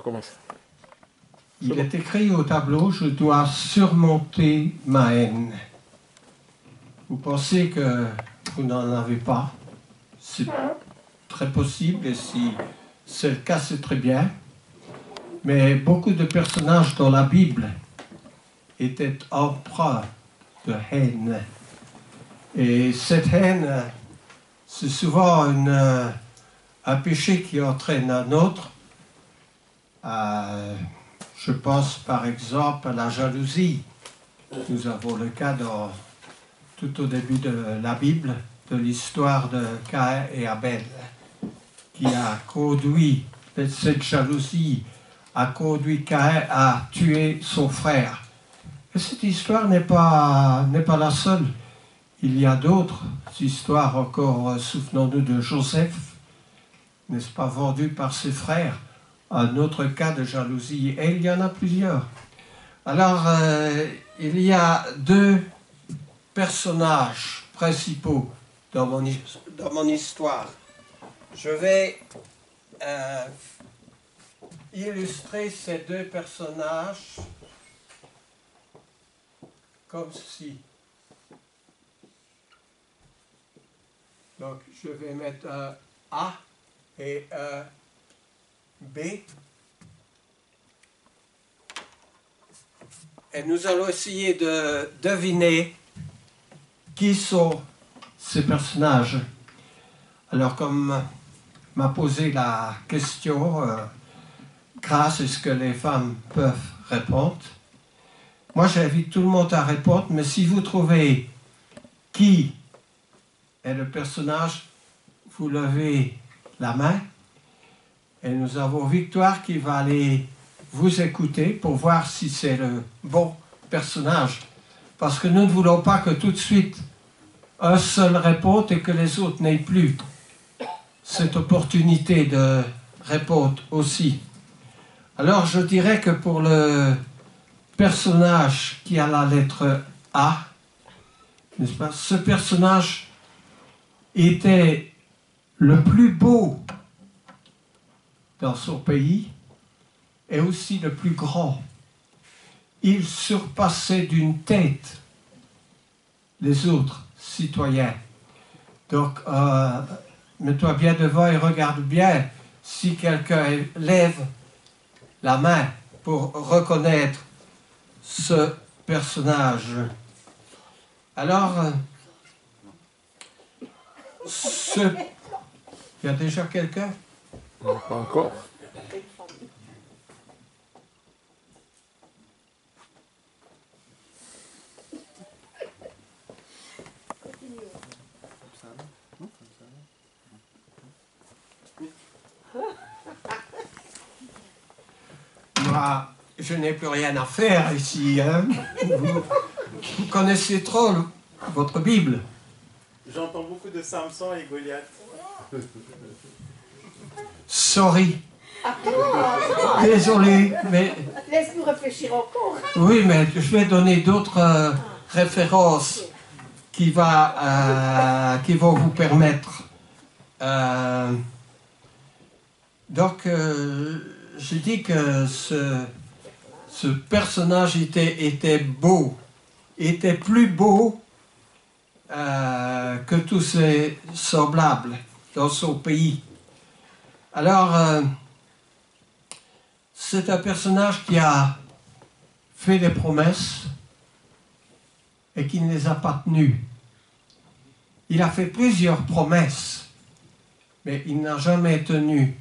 commence. Il est écrit au tableau, je dois surmonter ma haine. Vous pensez que vous n'en avez pas? C'est très possible, et si c'est le cas, c'est très bien. Mais beaucoup de personnages dans la Bible étaient empreints de haine. Et cette haine, c'est souvent un péché qui entraîne un autre. Je pense par exemple à la jalousie. Nous avons le cas tout au début de la Bible, de l'histoire de Caïn et Abel, qui a conduit, cette jalousie a conduit Caïn à tuer son frère. Et cette histoire n'est pas la seule. Il y a d'autres histoires encore, souvenons-nous de Joseph, n'est-ce pas, vendu par ses frères, un autre cas de jalousie, et il y en a plusieurs. Alors, il y a deux personnages principaux dans mon histoire. Je vais illustrer ces deux personnages comme ceci. Donc, je vais mettre un A et un B. Et nous allons essayer de deviner qui sont ces personnages. Alors, comme m'a posé la question, grâce à ce que les femmes peuvent répondre, moi j'invite tout le monde à répondre, mais si vous trouvez qui est le personnage, vous levez la main et nous avons Victoire qui va aller vous écouter pour voir si c'est le bon personnage. Parce que nous ne voulons pas que tout de suite un seul réponde et que les autres n'aient plus cette opportunité de répondre aussi. Alors je dirais que pour le personnage qui a la lettre A, n'est-ce pas, ce personnage était le plus beau dans son pays et aussi le plus grand. Il surpassait d'une tête les autres citoyens. Donc, mets-toi bien devant et regarde bien si quelqu'un lève la main pour reconnaître ce personnage. Alors, il y a déjà quelqu'un? Non, pas encore. Moi, je n'ai plus rien à faire ici. Hein. Vous connaissez trop votre Bible. J'entends beaucoup de Samson et Goliath. Sorry. Désolé, mais... Laisse-nous réfléchir encore. Oui, mais je vais donner d'autres références qui vont vous permettre. Donc, je dis que ce personnage était beau, était plus beau que tous ses semblables dans son pays. Alors, c'est un personnage qui a fait des promesses et qui ne les a pas tenues. Il a fait plusieurs promesses, mais il n'a jamais tenu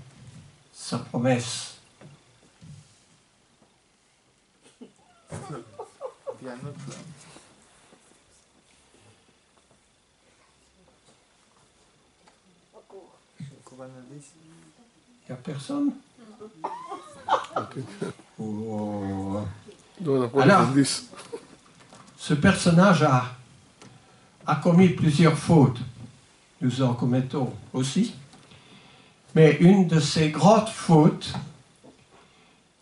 sa promesse. Il y a un autre là. Il n'y a personne? Oh. Alors, ce personnage a commis plusieurs fautes. Nous en commettons aussi. Mais une de ses grandes fautes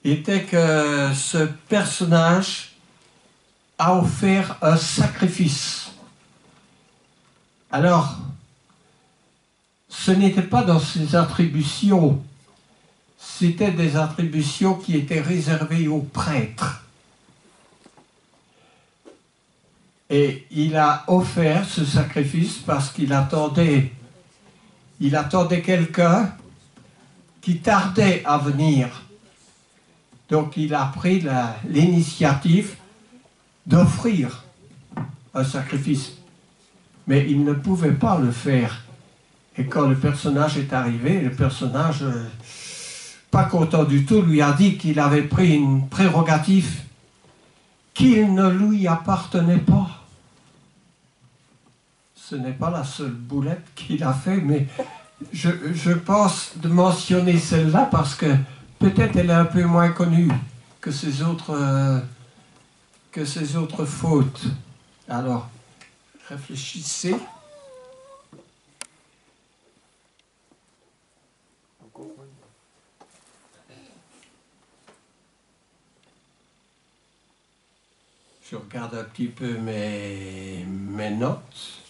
était que ce personnage a offert un sacrifice. Alors, ce n'était pas dans ses attributions, c'était des attributions qui étaient réservées aux prêtres. Et il a offert ce sacrifice parce qu'il attendait quelqu'un qui tardait à venir. Donc il a pris l'initiative d'offrir un sacrifice. Mais il ne pouvait pas le faire. Et quand le personnage est arrivé, le personnage, pas content du tout, lui a dit qu'il avait pris une prérogative qu'il ne lui appartenait pas. Ce n'est pas la seule boulette qu'il a fait, mais je pense de mentionner celle-là parce que peut-être elle est un peu moins connue que ces autres fautes. Alors, réfléchissez. Je regarde un petit peu mes notes.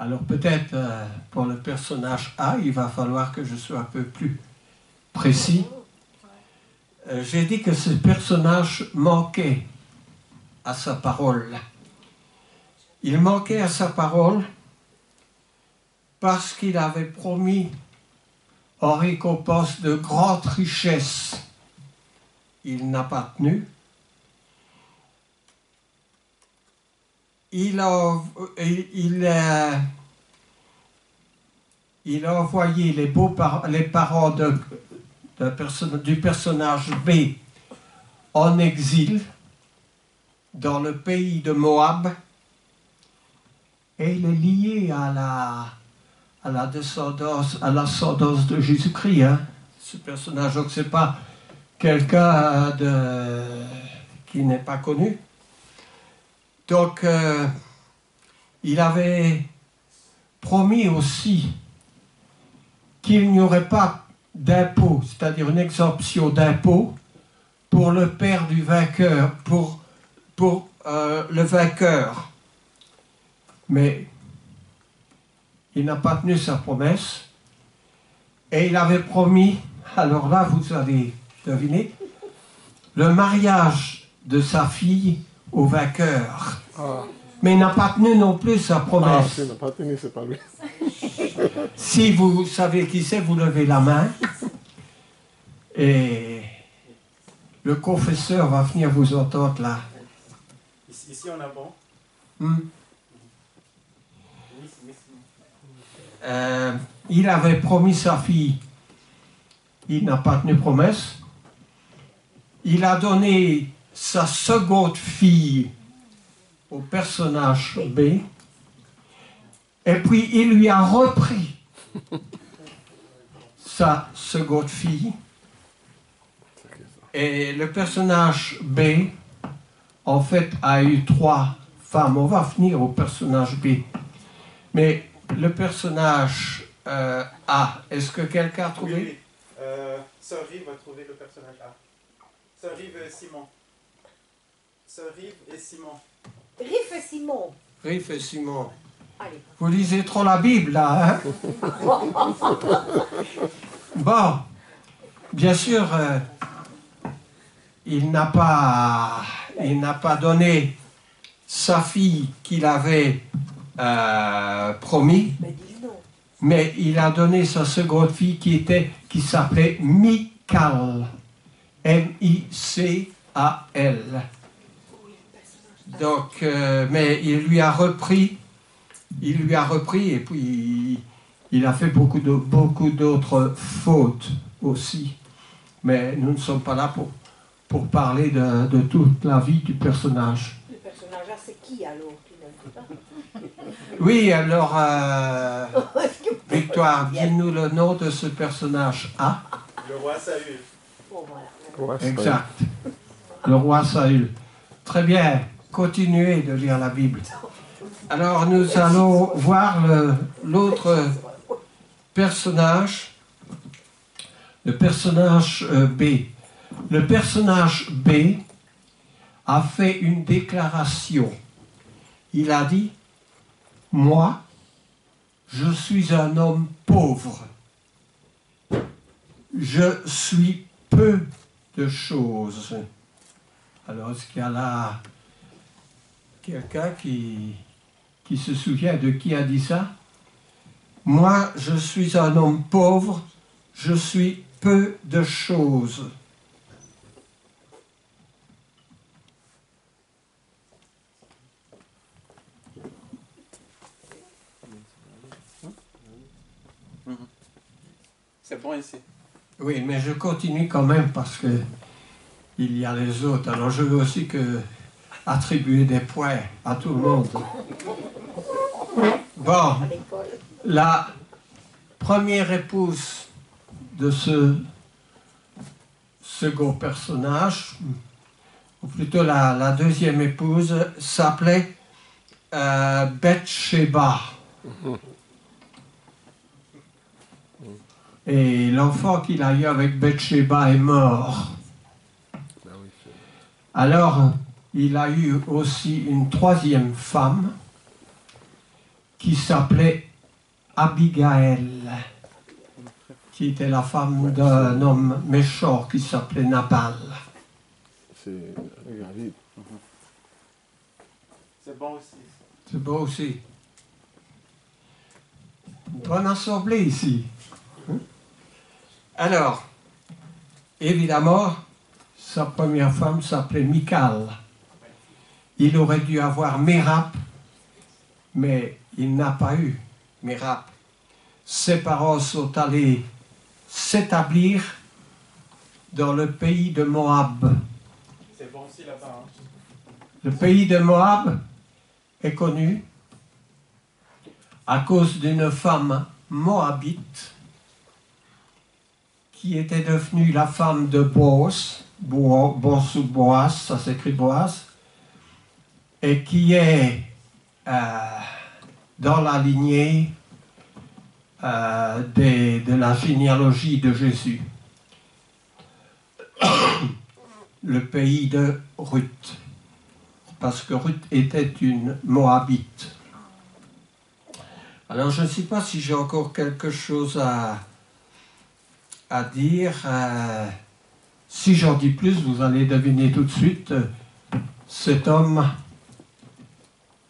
Alors peut-être pour le personnage A, il va falloir que je sois un peu plus précis. J'ai dit que ce personnage manquait à sa parole. Il manquait à sa parole parce qu'il avait promis en récompense de grandes richesses. Il n'a pas tenu. Il a envoyé les parents du personnage B en exil dans le pays de Moab, et il est lié à l'ascendance de Jésus-Christ. Hein, ce personnage, donc c'est pas quelqu'un qui n'est pas connu. Donc, il avait promis aussi qu'il n'y aurait pas d'impôt, c'est-à-dire une exemption d'impôt pour le père du vainqueur, pour le vainqueur. Mais il n'a pas tenu sa promesse et il avait promis, alors là vous allez deviner, le mariage de sa fille au vainqueur. Ah, Mais il n'a pas tenu non plus sa promesse. s'il n'a pas tenu, c'est pas lui. Si vous savez qui c'est, vous levez la main. Et le confesseur va venir vous entendre là. Ici, on a bon. Il avait promis sa fille. Il n'a pas tenu promesse. Il a donné sa seconde fille au personnage B. Et puis il lui a repris sa seconde fille. Et le personnage B, en fait, a eu 3 femmes. On va finir au personnage B. Mais le personnage A, est-ce que quelqu'un a trouvé? Oui. Sœur Rive va trouver le personnage A. Sœur Rive et Simon. Sœur Rive et Simon. Riff et Simon. Riff et Simon. Allez. Vous lisez trop la Bible, là, hein? Bon, bien sûr, il n'a pas donné sa fille qu'il avait promis, Mais dis non. mais il a donné sa seconde fille qui s'appelait Michal. M-I-C-A-L. Donc, mais il lui a repris et puis il a fait beaucoup d'autres fautes aussi. Mais nous ne sommes pas là pour parler de toute la vie du personnage. Le personnage là, c'est qui alors? Tu ne le sais pas. Oui, alors, Victoire, dis-nous le nom de ce personnage A. Le roi Saül. Bon, voilà. Ouais, c'est Exact. Le roi Saül. Très bien. Continuez de lire la Bible. Alors, nous allons voir l'autre personnage, le personnage B. Le personnage B a fait une déclaration. Il a dit, moi, je suis un homme pauvre. Je suis peu de choses. Alors, est-ce qu'il y a là quelqu'un qui se souvient de qui a dit ça? Moi, je suis un homme pauvre, je suis peu de choses. C'est bon ici. Oui, mais je continue quand même parce que il y a les autres. Alors je veux aussi attribuer des points à tout le monde. Bon, À l'école. la première épouse de ce second personnage, ou plutôt la deuxième épouse, s'appelait Bathsheba. Et l'enfant qu'il a eu avec Bathsheba est mort. Alors, il a eu aussi une troisième femme qui s'appelait Abigail, qui était la femme d'un homme méchant qui s'appelait Nabal. C'est regardez. C'est bon aussi. C'est beau aussi. Une bonne assemblée ici. Alors, évidemment, sa première femme s'appelait Michal. Il aurait dû avoir Mérap, mais il n'a pas eu Mérap. Ses parents sont allés s'établir dans le pays de Moab. C'est bon aussi là-bas. Hein. Le pays de Moab est connu à cause d'une femme moabite qui était devenue la femme de Boaz, Boaz ou Boaz, ça s'écrit Boaz, et qui est dans la lignée de la généalogie de Jésus. Le pays de Ruth, parce que Ruth était une Moabite. Alors je ne sais pas si j'ai encore quelque chose à dire. Si j'en dis plus, vous allez deviner tout de suite. Cet homme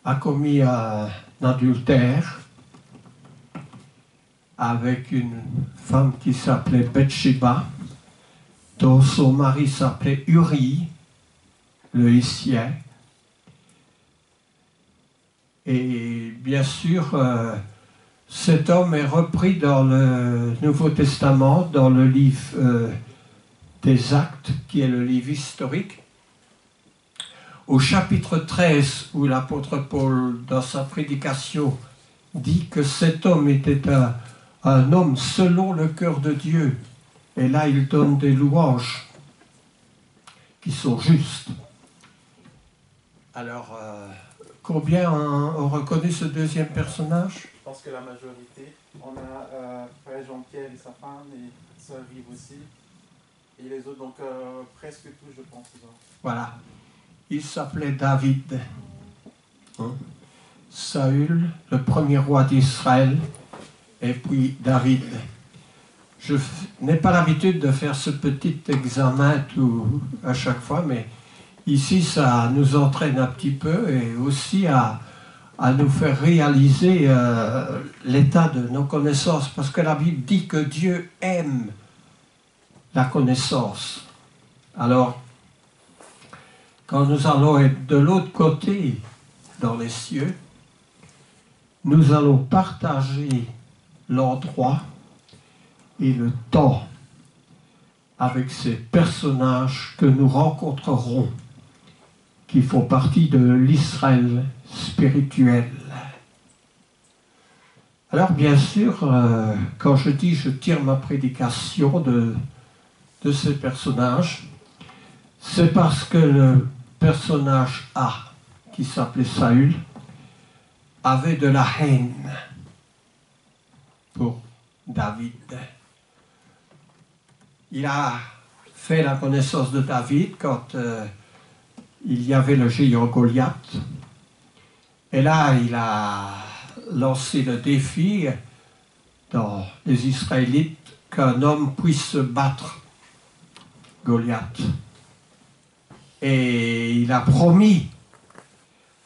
a commis un adultère avec une femme qui s'appelait Bathsheba, dont son mari s'appelait Uri, le Hétien. Et bien sûr, cet homme est repris dans le Nouveau Testament, dans le livre des Actes, qui est le livre historique. Au chapitre 13, où l'apôtre Paul, dans sa prédication, dit que cet homme était un homme selon le cœur de Dieu. Et là, il donne des louanges qui sont justes. Alors, combien ont reconnu ce deuxième personnage? Je pense que la majorité. On a frère Jean-Pierre et sa femme et sœur Vive aussi. Et les autres, donc presque tous, je pense. Voilà. Il s'appelait David. Saül, le premier roi d'Israël, et puis David. Je n'ai pas l'habitude de faire ce petit examen tout, à chaque fois, mais ici, ça nous entraîne un petit peu et aussi à nous faire réaliser l'état de nos connaissances, parce que la Bible dit que Dieu aime la connaissance. Alors, quand nous allons être de l'autre côté, dans les cieux, nous allons partager l'endroit et le temps avec ces personnages que nous rencontrerons, qui font partie de l'Israël spirituel. Alors bien sûr, quand je dis je tire ma prédication de ces personnages, c'est parce que le personnage A, qui s'appelait Saül, avait de la haine pour David. Il a fait la connaissance de David quand il y avait le géant Goliath. Et là, il a lancé le défi dans les Israélites qu'un homme puisse battre Goliath. Et il a promis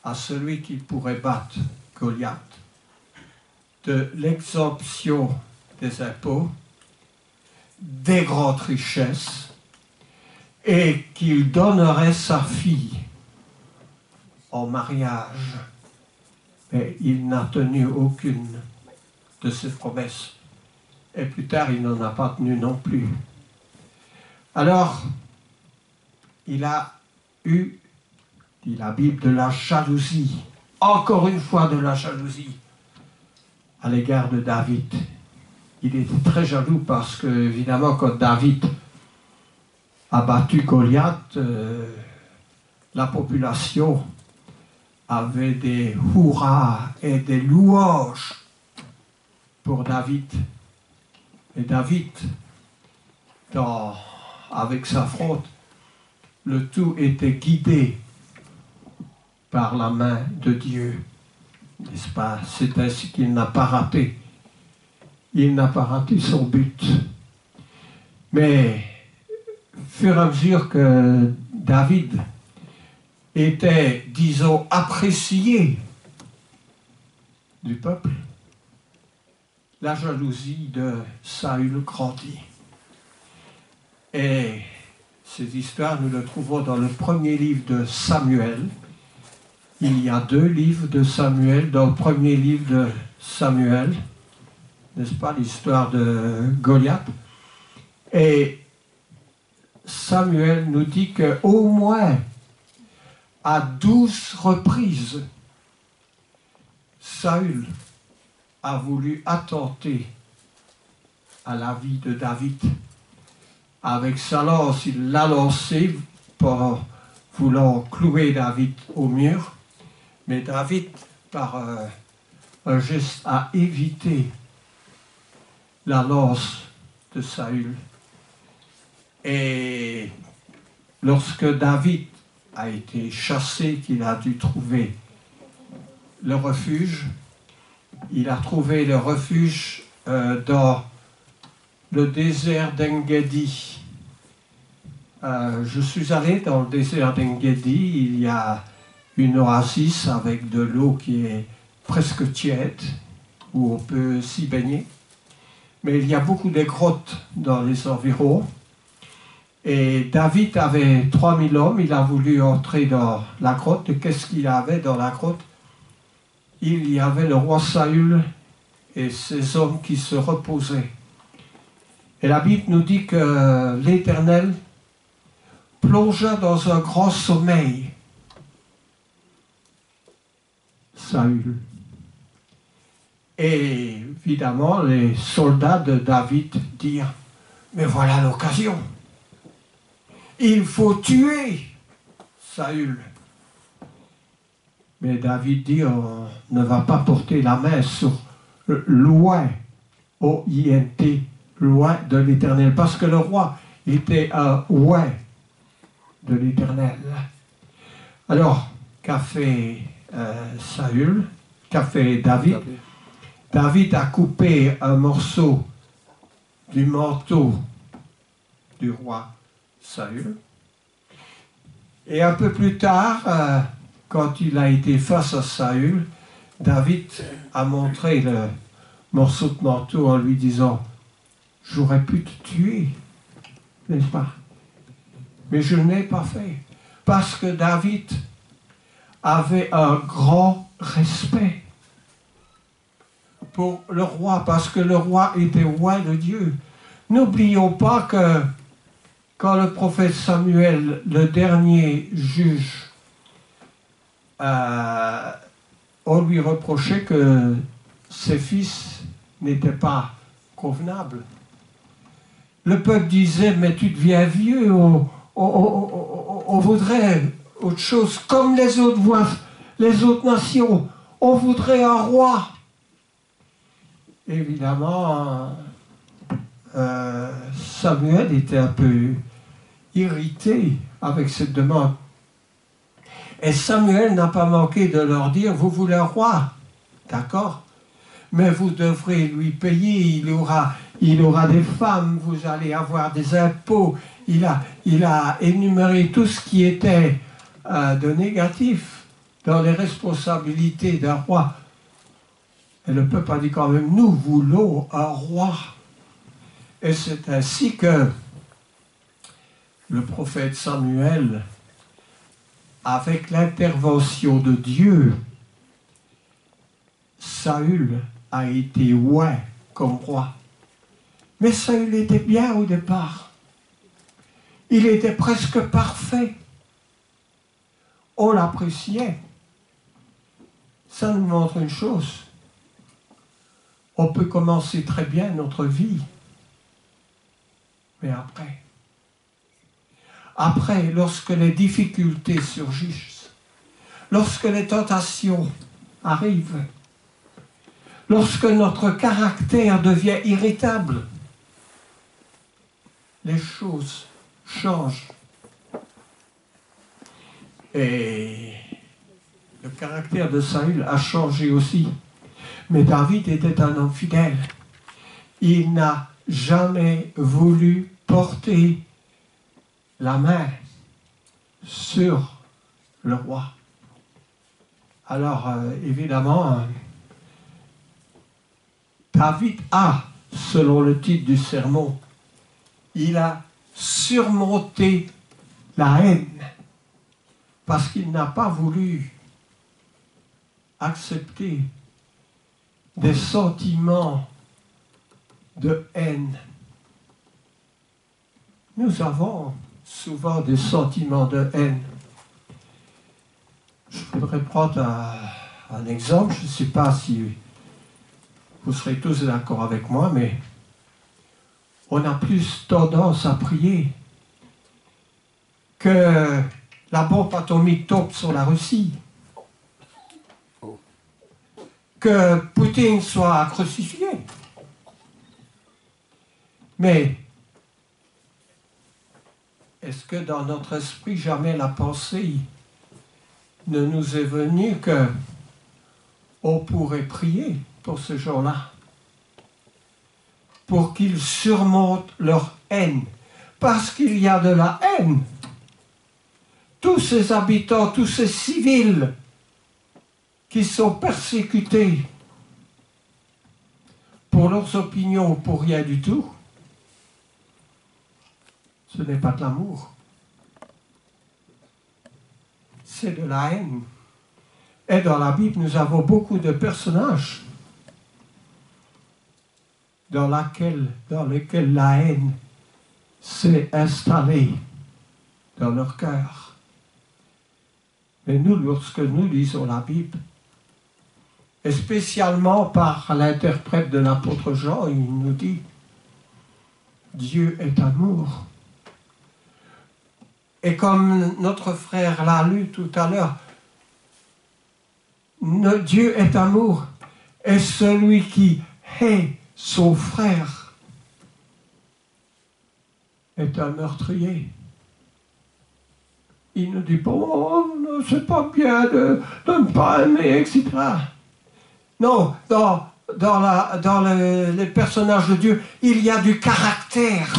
à celui qui pourrait battre Goliath de l'exemption des impôts, des grandes richesses, et qu'il donnerait sa fille en mariage. Mais il n'a tenu aucune de ses promesses. Et plus tard, il n'en a pas tenu non plus. Alors, il a eu, dit la Bible, de la jalousie. Encore une fois de la jalousie à l'égard de David. Il était très jaloux parce que, évidemment, quand David a battu Goliath, la population avait des hurrahs et des louanges pour David. Et David, avec sa fronde, le tout était guidé par la main de Dieu. N'est-ce pas? C'est ainsi qu'il n'a pas raté. Il n'a pas raté son but. Mais, au fur et à mesure que David était, disons, apprécié du peuple, la jalousie de Saül grandit. Et ces histoires, nous les trouvons dans le premier livre de Samuel. Il y a 2 livres de Samuel. Dans le premier livre de Samuel, n'est-ce pas, l'histoire de Goliath. Et Samuel nous dit qu'au moins à 12 reprises, Saül a voulu attenter à la vie de David. Avec sa lance, il l'a lancé pour voulant clouer David au mur. Mais David, par un geste, a évité la lance de Saül. Et lorsque David a été chassé, qu'il a dû trouver le refuge, il a trouvé le refuge dans le désert d'Engedi. Je suis allé dans le désert d'Engedi, il y a une oasis avec de l'eau qui est presque tiède, où on peut s'y baigner. Mais il y a beaucoup de grottes dans les environs. Et David avait 3000 hommes, il a voulu entrer dans la grotte. Et qu'est-ce qu'il y avait dans la grotte? Il y avait le roi Saül et ses hommes qui se reposaient. Et la Bible nous dit que l'Éternel plongea dans un grand sommeil Saül. Et évidemment, les soldats de David dirent: mais voilà l'occasion. Il faut tuer Saül. Mais David dit: on ne va pas porter la main sur loin, O-I-N-T, loin de l'Éternel, parce que le roi était loin de l'Éternel. Alors, qu'a fait Saül? Qu'a fait David? David a coupé un morceau du manteau du roi Saül. Et un peu plus tard, quand il a été face à Saül, David a montré le morceau de manteau en lui disant: j'aurais pu te tuer, n'est-ce pas? Mais je ne l'ai pas fait. Parce que David avait un grand respect pour le roi, parce que le roi était roi de Dieu. N'oublions pas que quand le prophète Samuel, le dernier juge, on lui reprochait que ses fils n'étaient pas convenables. Le peuple disait: mais tu deviens vieux, on voudrait autre chose, comme les autres nations, on voudrait un roi. Évidemment, Samuel était un peu irrité avec cette demande. Et Samuel n'a pas manqué de leur dire: vous voulez un roi, d'accord? mais vous devrez lui payer, il aura des femmes, vous allez avoir des impôts. Il a énuméré tout ce qui était de négatif dans les responsabilités d'un roi. Et le peuple a dit quand même, nous voulons un roi. Et c'est ainsi que le prophète Samuel, avec l'intervention de Dieu, Saül a été oint comme roi. Mais Saül était bien au départ. Il était presque parfait. On l'appréciait. Ça nous montre une chose. On peut commencer très bien notre vie. Mais après, lorsque les difficultés surgissent, lorsque les tentations arrivent, lorsque notre caractère devient irritable, les choses changent. Et le caractère de Saül a changé aussi. Mais David était un homme fidèle. Il n'a jamais voulu porter la main sur le roi. Alors, évidemment, David a, selon le titre du sermon, il a surmonté la haine parce qu'il n'a pas voulu accepter des sentiments de haine. Nous avons souvent des sentiments de haine. Je voudrais prendre un exemple, je ne sais pas si vous serez tous d'accord avec moi, mais on a plus tendance à prier que la bombe atomique tombe sur la Russie, que Poutine soit crucifié. Mais est-ce que dans notre esprit, jamais la pensée ne nous est venue que on pourrait prier pour ces gens-là, pour qu'ils surmontent leur haine, parce qu'il y a de la haine. Tous ces habitants, tous ces civils qui sont persécutés pour leurs opinions ou pour rien du tout, ce n'est pas de l'amour. C'est de la haine. Et dans la Bible, nous avons beaucoup de personnages dans lesquels la haine s'est installée dans leur cœur. Mais nous, lorsque nous lisons la Bible, et spécialement par l'interprète de l'apôtre Jean, il nous dit « Dieu est amour ». Et comme notre frère l'a lu tout à l'heure, Dieu est amour, et celui qui hait son frère est un meurtrier. Il ne dit pas, oh, c'est pas bien de ne pas aimer, etc. Non, dans les personnages de Dieu, il y a du caractère.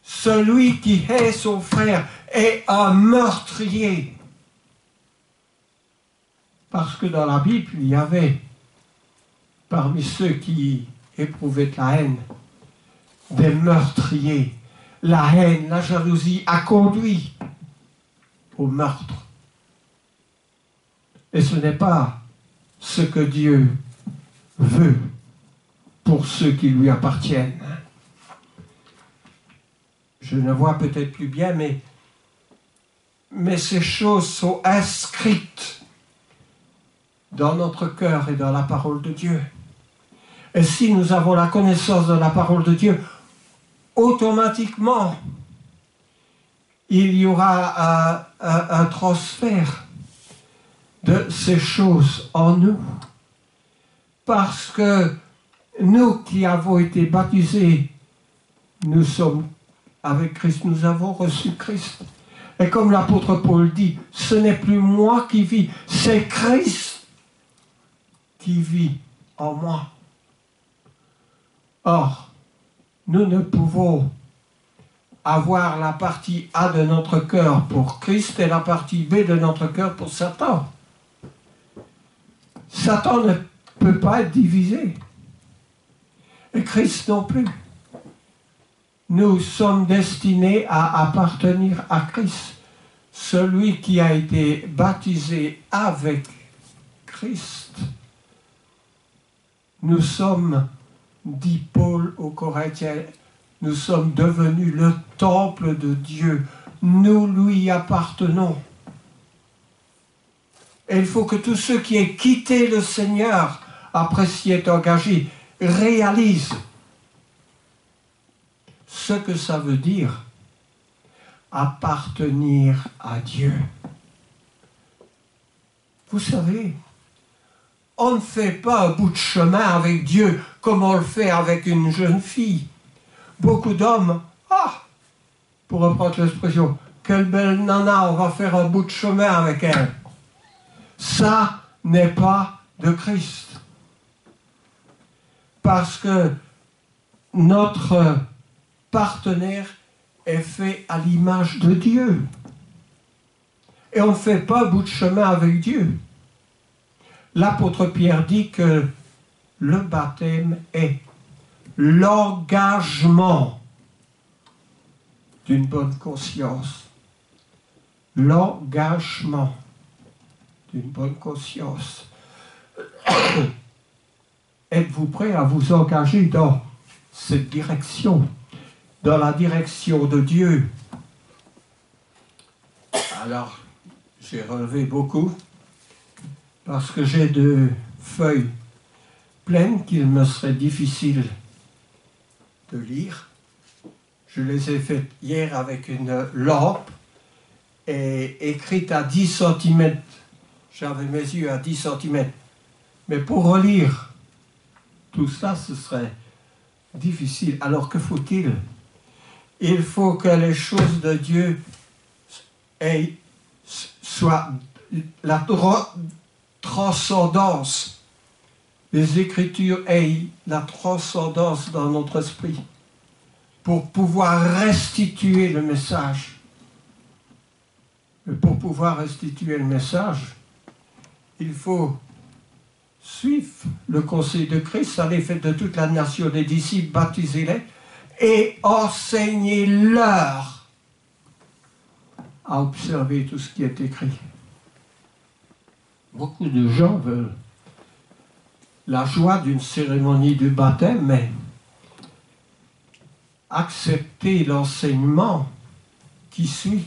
Celui qui hait son frère est un meurtrier. Parce que dans la Bible, il y avait, parmi ceux qui éprouvaient la haine, des meurtriers. La haine, la jalousie a conduit au meurtre. Et ce n'est pas ce que Dieu veut pour ceux qui lui appartiennent. Je ne vois peut-être plus bien, mais ces choses sont inscrites dans notre cœur et dans la parole de Dieu. Et si nous avons la connaissance de la parole de Dieu, automatiquement, il y aura un transfert de ces choses en nous. Parce que nous qui avons été baptisés, nous sommes avec Christ, nous avons reçu Christ. Et comme l'apôtre Paul dit, ce n'est plus moi qui vis, c'est Christ qui vit en moi. Or, nous ne pouvons avoir la partie A de notre cœur pour Christ et la partie B de notre cœur pour Satan. Satan ne peut pas être divisé. Et Christ non plus. Nous sommes destinés à appartenir à Christ. Celui qui a été baptisé avec Christ. Nous sommes, dit Paul aux Corinthiens, nous sommes devenus le temple de Dieu. Nous lui appartenons. Et il faut que tous ceux qui aient quitté le Seigneur après s'y être engagés réalisent ce que ça veut dire appartenir à Dieu. Vous savez, on ne fait pas un bout de chemin avec Dieu comme on le fait avec une jeune fille. Beaucoup d'hommes, pour reprendre l'expression, quelle belle nana, on va faire un bout de chemin avec elle. Ça n'est pas de Christ. Parce que notre partenaire est fait à l'image de Dieu. Et on ne fait pas un bout de chemin avec Dieu. L'apôtre Pierre dit que le baptême est l'engagement d'une bonne conscience. L'engagement d'une bonne conscience. Êtes-vous prêt à vous engager dans cette direction, dans la direction de Dieu? Alors, j'ai relevé beaucoup, parce que j'ai de feuilles pleines qu'il me serait difficile de lire. Je les ai faites hier avec une lampe et écrites à 10 cm. J'avais mes yeux à 10 cm. Mais pour relire tout ça, ce serait difficile. Alors que faut-il? Il faut que les choses de Dieu soient la transcendance. Les Écritures aient la transcendance dans notre esprit pour pouvoir restituer le message. Mais pour pouvoir restituer le message, il faut suivre le conseil de Christ, allez faire de toute la nation des disciples, baptisez-les et enseignez-leur à observer tout ce qui est écrit. Beaucoup de gens veulent la joie d'une cérémonie du baptême, mais accepter l'enseignement qui suit.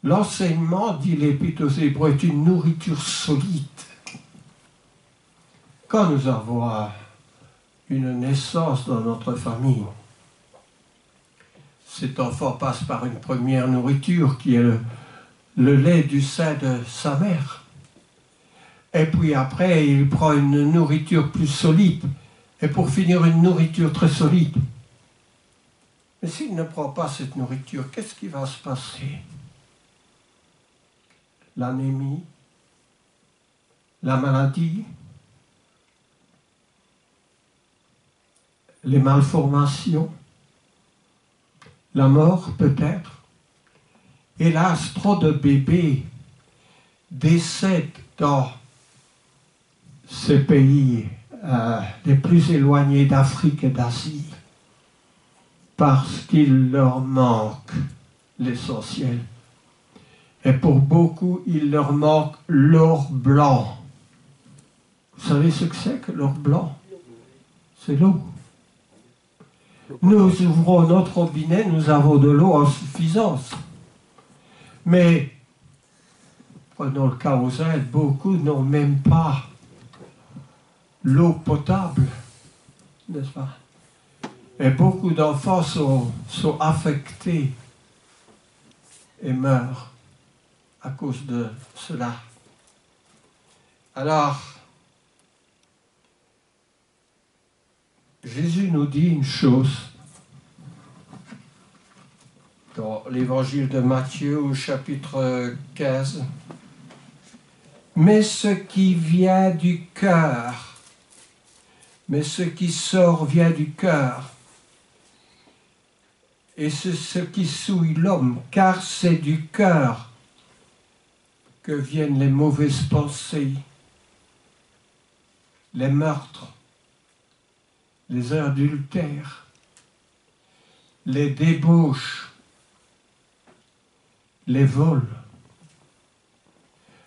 L'enseignement, dit l'Épître aux Hébreux, est une nourriture solide. Quand nous avons une naissance dans notre famille, cet enfant passe par une première nourriture qui est le lait du sein de sa mère. Et puis après, il prend une nourriture plus solide. Et pour finir, une nourriture très solide. Mais s'il ne prend pas cette nourriture, qu'est-ce qui va se passer? L'anémie, la maladie, les malformations, la mort peut-être. Hélas, trop de bébés décèdent dans ces pays les plus éloignés d'Afrique et d'Asie parce qu'il leur manque l'essentiel. Et pour beaucoup, il leur manque l'or blanc. Vous savez ce que c'est que l'or blanc? C'est l'eau. Nous ouvrons notre robinet, nous avons de l'eau en suffisance. Mais, prenons le cas aux Indes, beaucoup n'ont même pas l'eau potable, n'est-ce pas? Et beaucoup d'enfants sont affectés et meurent à cause de cela. Alors, Jésus nous dit une chose dans l'évangile de Matthieu au chapitre 15. « mais ce qui vient du cœur. Mais ce qui sort vient du cœur. Et c'est ce qui souille l'homme, car c'est du cœur que viennent les mauvaises pensées, les meurtres, les adultères, les débauches, les vols,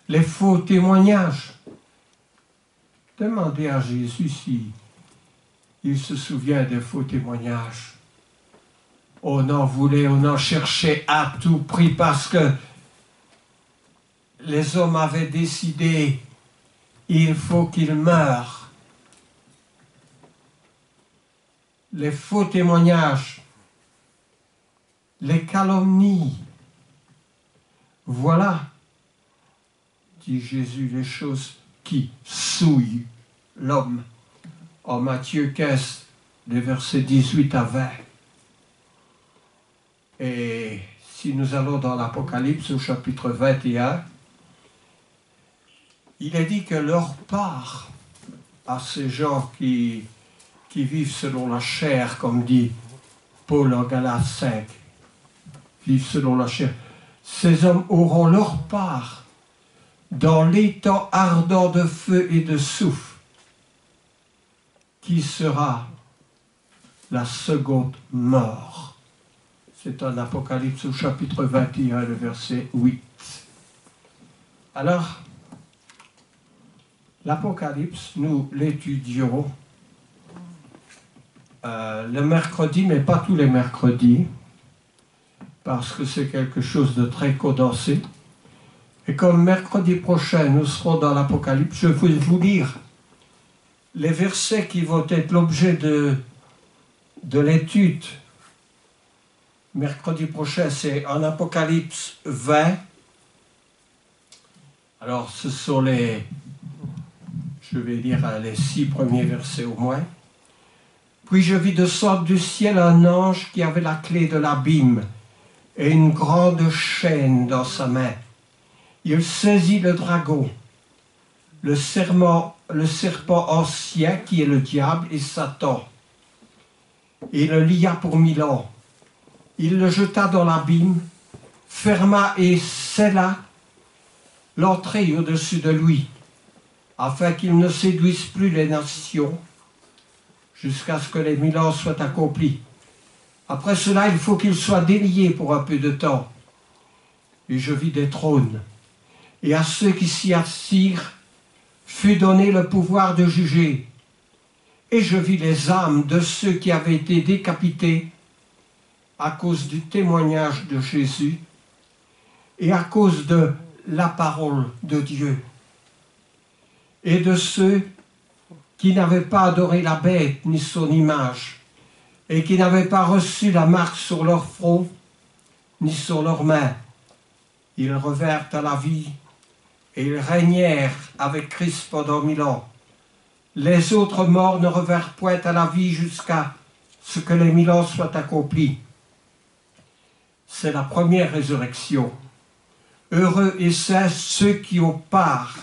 les faux témoignages. Demandez à Jésus si il se souvient des faux témoignages. On en voulait, on en cherchait à tout prix parce que les hommes avaient décidé, il faut qu'il meure. Les faux témoignages, les calomnies, voilà, dit Jésus, les choses qui souillent l'homme. En Matthieu 15, les versets 18 à 20. Et si nous allons dans l'Apocalypse au chapitre 21, il est dit que leur part à ces gens qui vivent selon la chair, comme dit Paul en Galates 5, vivent selon la chair, ces hommes auront leur part dans l'étang ardent de feu et de soufre, qui sera la seconde mort. C'est un Apocalypse au chapitre 21, le verset 8. Alors, l'Apocalypse, nous l'étudions le mercredi, mais pas tous les mercredis, parce que c'est quelque chose de très condensé. Et comme mercredi prochain, nous serons dans l'Apocalypse, je vais vous lire les versets qui vont être l'objet de l'étude. Mercredi prochain, c'est en Apocalypse 20. Alors, ce sont je vais lire les 6 premiers versets au moins. Puis je vis descendre du ciel un ange qui avait la clé de l'abîme et une grande chaîne dans sa main. Il saisit le dragon, le serpent ancien qui est le diable et Satan. Il le lia pour 1000 ans. Il le jeta dans l'abîme, ferma et scella l'entrée au-dessus de lui, afin qu'il ne séduise plus les nations, jusqu'à ce que les 1000 ans soient accomplis. Après cela, il faut qu'il soit délié pour un peu de temps. Et je vis des trônes, et à ceux qui s'y assirent fut donné le pouvoir de juger. Et je vis les âmes de ceux qui avaient été décapités à cause du témoignage de Jésus et à cause de la parole de Dieu, et de ceux qui n'avaient pas adoré la bête ni son image, et qui n'avaient pas reçu la marque sur leur front ni sur leurs mains. Ils revinrent à la vie, et ils régnèrent avec Christ pendant 1000 ans. Les autres morts ne revinrent point à la vie jusqu'à ce que les 1000 ans soient accomplis. C'est la première résurrection. Heureux et saints ceux qui ont part.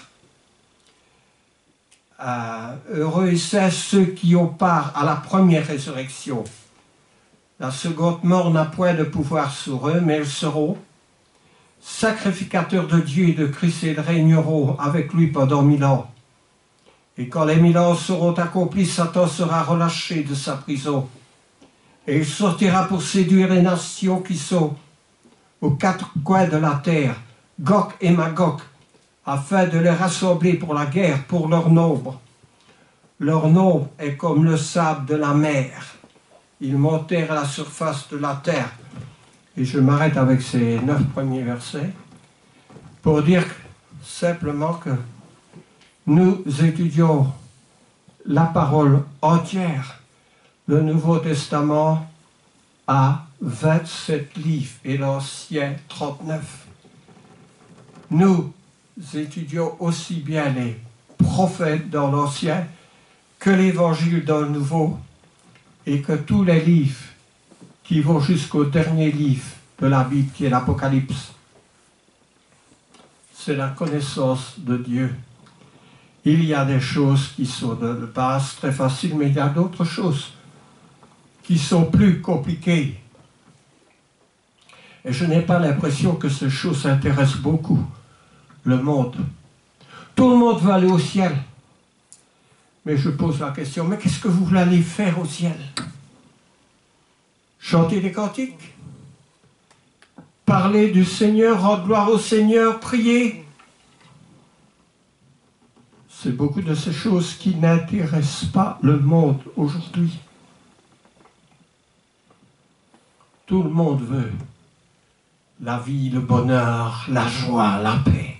Heureux et saints ceux qui ont part à la première résurrection. La seconde mort n'a point de pouvoir sur eux, mais ils seront sacrificateurs de Dieu et de Christ, et ils régneront avec lui pendant 1000 ans. Et quand les 1000 ans seront accomplis, Satan sera relâché de sa prison. Et il sortira pour séduire les nations qui sont aux 4 coins de la terre, Gog et Magog, afin de les rassembler pour la guerre, pour leur nombre. Leur nombre est comme le sable de la mer. Ils montèrent à la surface de la terre. Et je m'arrête avec ces 9 premiers versets pour dire simplement que nous étudions la parole entière. Le Nouveau Testament a 27 livres et l'Ancien 39. Nous étudions aussi bien les prophètes dans l'Ancien que l'Évangile dans le Nouveau, et que tous les livres qui vont jusqu'au dernier livre de la Bible qui est l'Apocalypse. C'est la connaissance de Dieu. Il y a des choses qui sont de base très faciles, mais il y a d'autres choses qui sont plus compliquées. Et je n'ai pas l'impression que ces choses intéressent beaucoup le monde. Tout le monde veut aller au ciel. Mais je pose la question, mais qu'est-ce que vous voulez aller faire au ciel? Chanter des cantiques? Parler du Seigneur, rendre gloire au Seigneur, prier? C'est beaucoup de ces choses qui n'intéressent pas le monde aujourd'hui. Tout le monde veut la vie, le bonheur, la joie, la paix.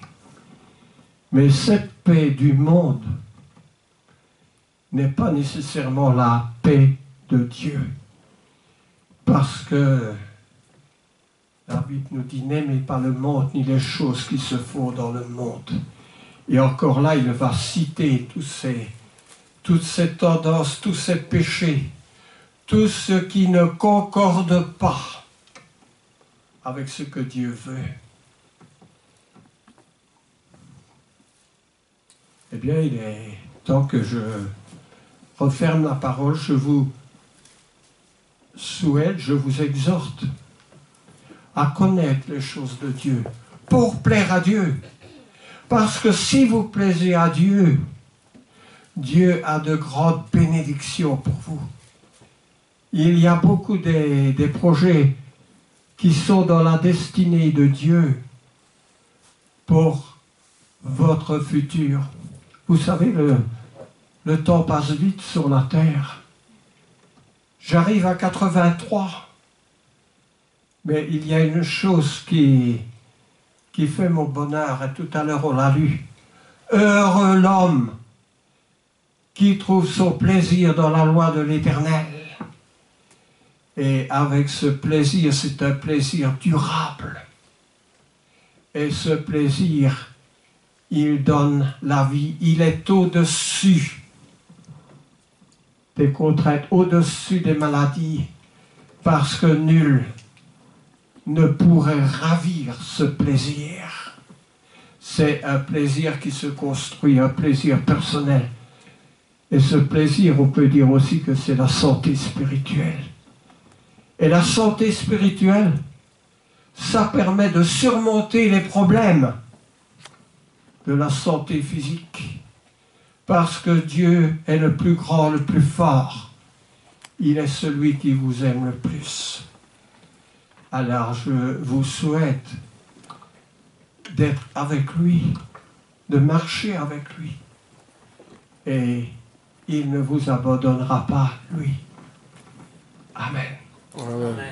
Mais cette paix du monde n'est pas nécessairement la paix de Dieu. Parce que la Bible nous dit, n'aimez pas le monde ni les choses qui se font dans le monde. Et encore là, il va citer toutes ces tendances, tous ces péchés, tout ce qui ne concorde pas avec ce que Dieu veut. Eh bien, il est temps que je referme la parole. Je vous souhaite, je vous exhorte à connaître les choses de Dieu pour plaire à Dieu. Parce que si vous plaisez à Dieu, Dieu a de grandes bénédictions pour vous. Il y a beaucoup des projets qui sont dans la destinée de Dieu pour votre futur. Vous savez, le temps passe vite sur la terre. J'arrive à 83, mais il y a une chose qui fait mon bonheur, et tout à l'heure on l'a lu. Heureux l'homme qui trouve son plaisir dans la loi de l'Éternel. Et avec ce plaisir, c'est un plaisir durable. Et ce plaisir, il donne la vie. Il est au-dessus des contraintes, au-dessus des maladies, parce que nul ne pourrait ravir ce plaisir. C'est un plaisir qui se construit, un plaisir personnel. Et ce plaisir, on peut dire aussi que c'est la santé spirituelle. Et la santé spirituelle, ça permet de surmonter les problèmes de la santé physique. Parce que Dieu est le plus grand, le plus fort. Il est celui qui vous aime le plus. Alors je vous souhaite d'être avec lui, de marcher avec lui. Et il ne vous abandonnera pas, lui. Amen. Amen.